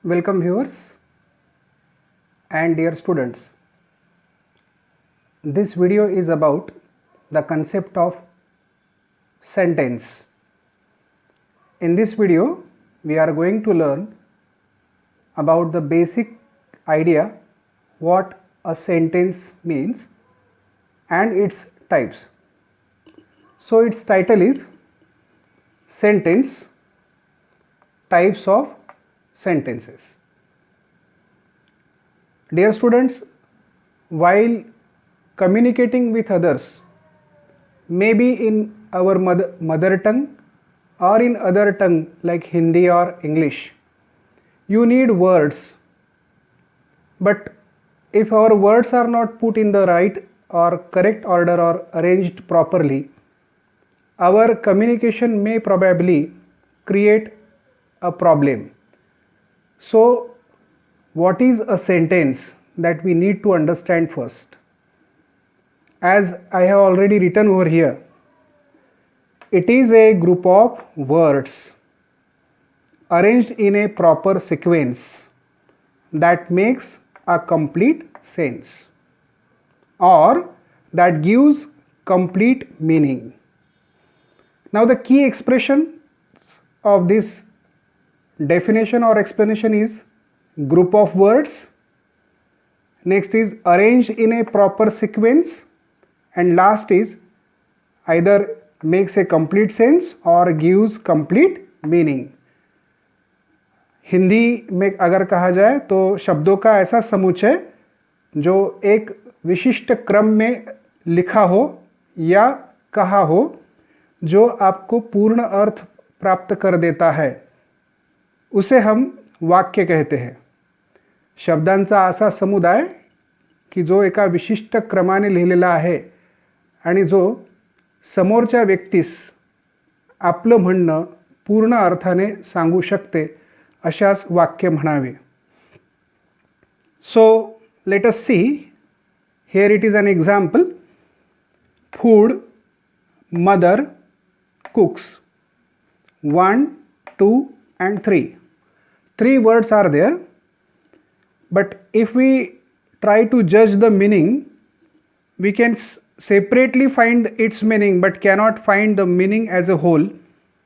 Welcome viewers and dear students. This video is about the concept of sentence. In this video we are going to learn about the basic idea what a sentence means and its types. So its title is Sentence, Types of Sentences. Dear students, while communicating with others, maybe in our mother tongue or in other tongue like Hindi or English, you need words. But if our words are not put in the right or correct order or arranged properly, our communication may probably create a problem. So, what is a sentence that we need to understand first? As I have already written over here, it is a group of words arranged in a proper sequence that makes a complete sense or that gives complete meaning. Now the key expression of this definition or explanation is group of words, next is arranged in a proper sequence, and last is either makes a complete sense or gives complete meaning. Hindi में अगर कहा जाए तो शब्दों का ऐसा समुच्चय जो एक विशिष्ट क्रम में लिखा हो या कहा हो जो आपको पूर्ण अर्थ प्राप्त कर देता है, उसे हम वाक्य कहते हैं. शब्दांचा असा समुदाय की जो एका विशिष्ट क्रमाने लिहिलेला आहे आणि जो समोरच्या व्यक्तीस आपलं म्हणणं पूर्ण अर्थाने सांगू शकते, अशाच वाक्य म्हणावे. So let us see, here it is an example. Food, mother, cooks. 1, 2 and 3. 3 words are there, but if we try to judge the meaning, we can separately find its meaning but cannot find the meaning as a whole.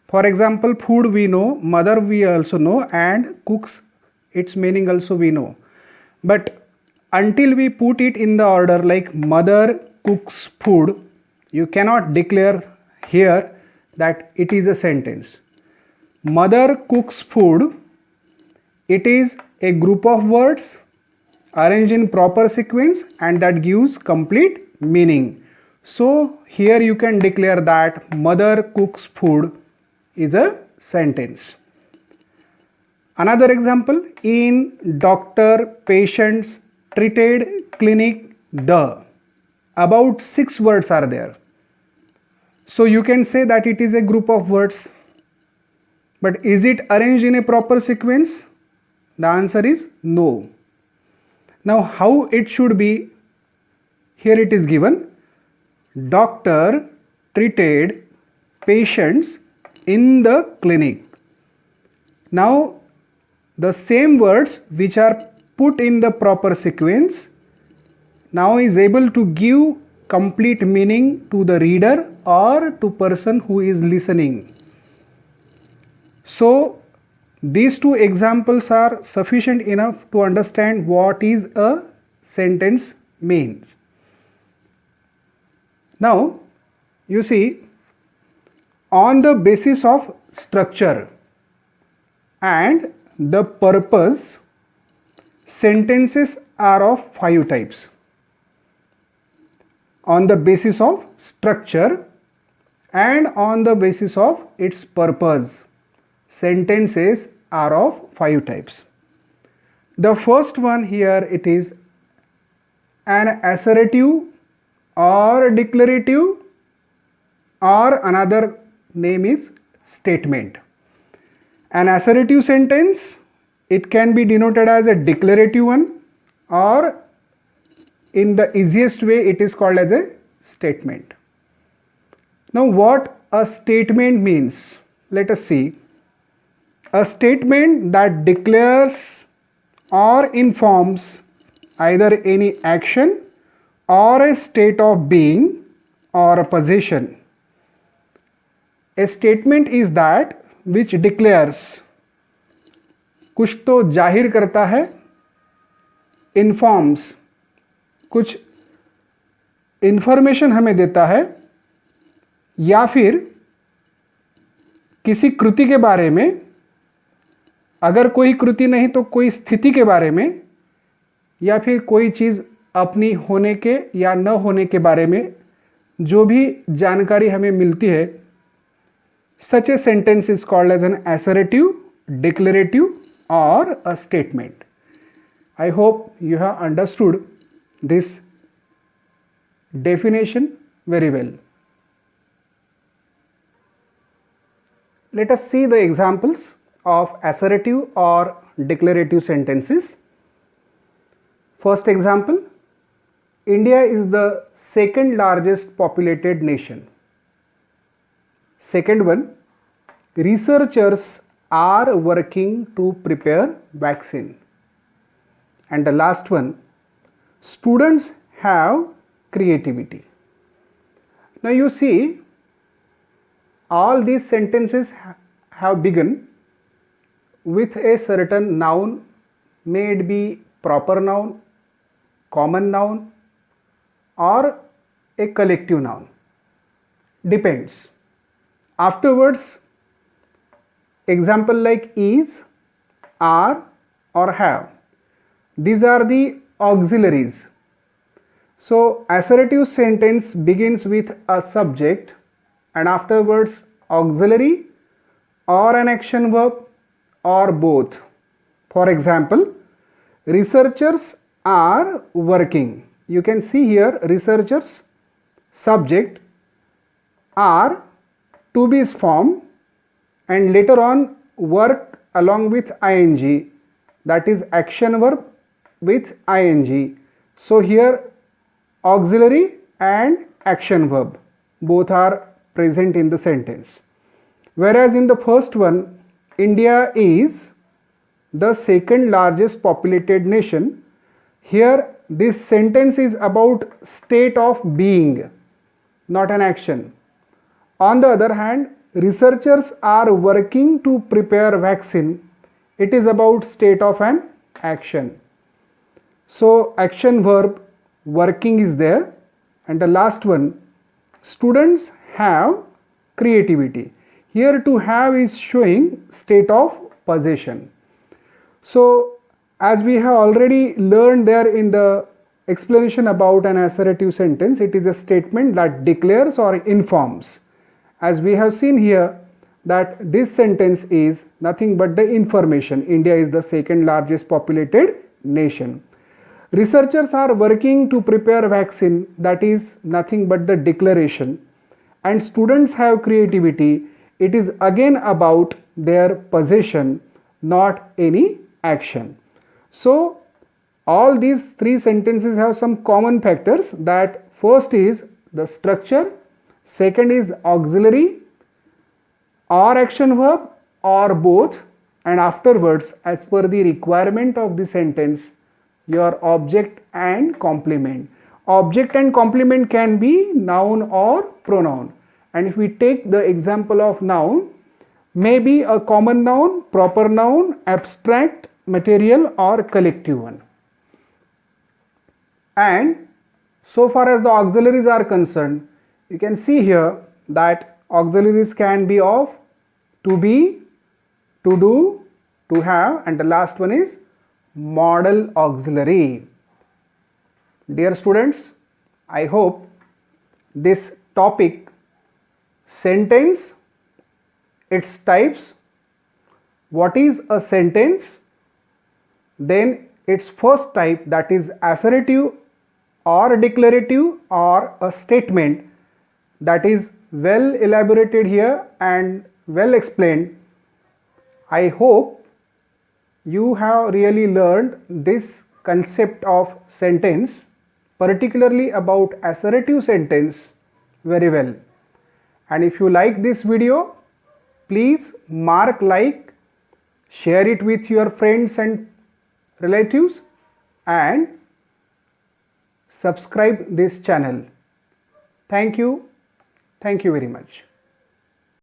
For example, food we know, mother we also know, and cooks, its meaning also we know. But until we put it in the order like mother cooks food, you cannot declare here that it is a sentence. Mother cooks food, it is a group of words arranged in proper sequence and that gives complete meaning. So here you can declare that mother cooks food is a sentence. Another example, in doctor, patients, treated, clinic, the. About 6 words are there. So you can say that it is a group of words. But is it arranged in a proper sequence? The answer is no. Now how it should be? Here it is given. Doctor treated patients in the clinic. Now the same words which are put in the proper sequence now is able to give complete meaning to the reader or to person who is listening. So these 2 examples are sufficient enough to understand what is a sentence means. Now you see, on the basis of structure and the purpose, sentences are of 5 types. On the basis of structure and on the basis of its purpose, sentences are of 5 types. The first one here, it is an assertive or declarative, or another name is statement. An assertive sentence, it can be denoted as a declarative one, or in the easiest way it is called as a statement. Now what a statement means, let us see. A statement that declares or informs either any action or a state of being or a position. A statement is that which declares, कुछ तो जाहिर करता है, informs, कुछ information हमें देता है, या फिर किसी कृति के बारे में, अगर कोई कृति नहीं तो कोई स्थिति के बारे में, या फिर कोई चीज़ अपनी होने के या न होने के बारे में जो भी जानकारी हमें मिलती है. Such a sentence is called as an assertive, declarative or a statement. I hope you have understood this definition very well. Let us see the examples of assertive or declarative sentences. First example, India is the second largest populated nation. Second one, researchers are working to prepare vaccine. And the last one, students have creativity. Now you see, all these sentences have begun with a certain noun, may it be proper noun, common noun or a collective noun, depends. Afterwards, example like is, are or have, these are the auxiliaries. So assertive sentence begins with a subject and afterwards auxiliary or an action verb or both. For example, researchers are working. You can see here researchers, subject, are, to be is form, and later on work along with ing, that is action verb with ing. So here auxiliary and action verb both are present in the sentence. Whereas in the first one, India is the second largest populated nation, here this sentence is about state of being, not an action. On the other hand, researchers are working to prepare vaccine, it is about state of an action. So action verb working is there, and the last one, students have creativity. Here to have is showing state of possession. So as we have already learned there in the explanation about an assertive sentence, it is a statement that declares or informs. As we have seen here that this sentence is nothing but the information. India is the second largest populated nation. Researchers are working to prepare vaccine, that is nothing but the declaration. And students have creativity, it is again about their possession, not any action. So all these three sentences have some common factors, that first is the structure, second is auxiliary or action verb or both, and afterwards as per the requirement of the sentence, your object and complement. Object and complement can be noun or pronoun, and if we take the example of noun, may be a common noun, proper noun, abstract, material or collective one. And so far as the auxiliaries are concerned, you can see here that auxiliaries can be of to be, to do, to have, and the last one is modal auxiliary. Dear students, I hope this topic, sentence, its types, what is a sentence, then its first type, that is assertive or declarative or a statement, that is well elaborated here and well explained. I hope you have really learned this concept of sentence, particularly about assertive sentence, very well. And if you like this video, please mark like, share it with your friends and relatives and subscribe this channel. Thank you very much.